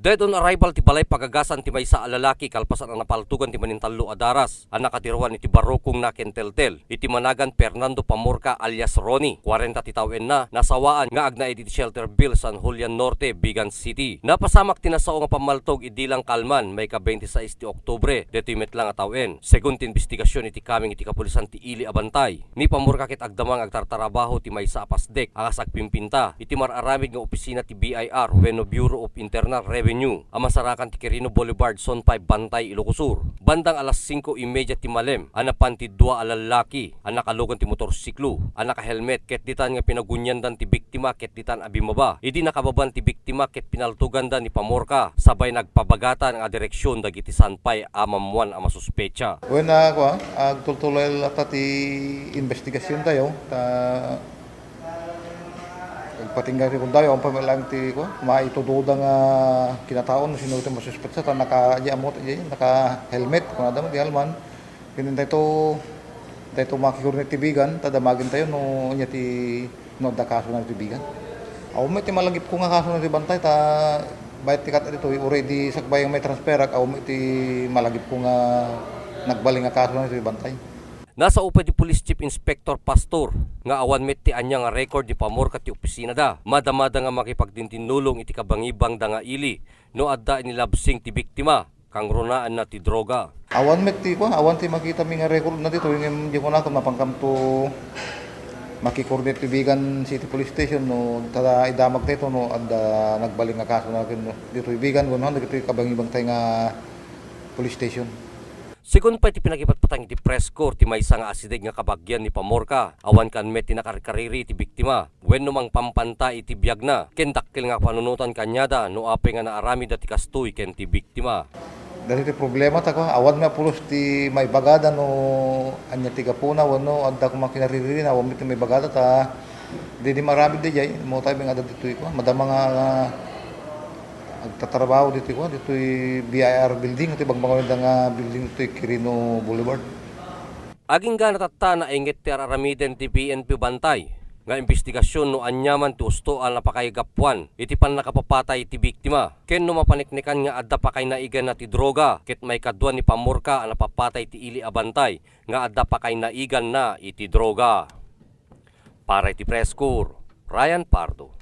Dead on arrival ti balay pagagasan ti maysa a lalaki kalpasan ang napaltugan ti manintallo a daras. Ang nakatirwan iti barokong na kenteltel. Iti managan Fernando Pamorca alias Ronnie. 40 ti tawen na nasawaan nga agna iti shelter bill San Julian Norte, Bigan City. Napasamak tinasao nga pamaltog idilang kalman may ka 26 ti Oktubre. Deto'y metlang a tawen. Segun ti investigasyon iti kaming iti kapulisan ti Ili Abantay. Ni Pamorca ket agdamang agtartarabaho ti maysa a pasdek akas agpimpinta. Iti mararamid nga opisina ti BIR wenno Bureau of Internal Revenue. Amasarakan ti Quirino Boulevard, Zone 5, Bantay, Ilocos Sur. Bandang alas 5:30 ti malem, anapan ti dua a lalaki, anakalugan ti motorsiklo, anaka-helmet ket ditan nga pinagunyandan ti biktima ket ditan abimaba. Idi nakababan ti biktima ket pinaltugan ni Pamorca, sabay nagpabagatan nga direksyon dagiti sanpay amamuan a masuspecha. When agtultuloy ata ti investigasyon tayo, patinggan kung tayo, ang pamilang ti ko, maitududa nga kinataon, sino ito masuspetsa, naka-helmet, kung nada mo, di halman. Kinin tayo makikurni ti bigan, tadamagin tayo, no, niya ti, no, da kaso na ti bigan. Aw, may ti malagip ko nga kaso na ti bantay, bayat ti kata dito, already sakbayang may transferak, aw, may ti malagip ko nga nagbaling nga kaso na ti bantay. Nasa upay di Police Chief Inspector Pastor nga awan met ti anya nga record di Pamorca ti opisina da. Madamada nga makipagdintinulong iti kabangibang da nga ili no adda inilabsing ti biktima kang runaan na ti droga. Awan met ti makita mi nga record na dito yung di ko na mapangkam to makikoordinate ti Bigan City Police Station no tada idamag tayo no adda nagbaling nga kaso na dito Bigan kuno dito kabangibang tay nga police station. Sigun pa iti pinagipatpatang iti press corps ti maysa nga asideg nga kabagyan ni Pamorca. Awan kan met ti nakarkariri ti biktima. Wenno mang pampanta iti biyag na. Ken dakkel nga panunutan kanyada no ape nga naarami dati kastoy ken ti biktima. Dahil ti problema ta ko awan nga pulos ti may bagada no anya ti gapuna wenno adda ko makinariri na awan ti may bagada ta di marami di jay mo tayo nga dito ko madama nga agtatrabaho dito ko dito BIR building iti bagbangon nga building dito Quirino Boulevard. Aging ga natatta na inget ti aramiden ti PNP Bantay nga investigasyon no anyaman ti usto al napakaigapuan iti pan nakapapatay ti biktima. Ken no mapaniknikan nga adda pa kay naigan na ti droga ket may kadwa ni Pamorca ang napapatay ti Ili Abantay nga adda pa kay naigan na iti droga. Para iti press corps, Ryan Pardo.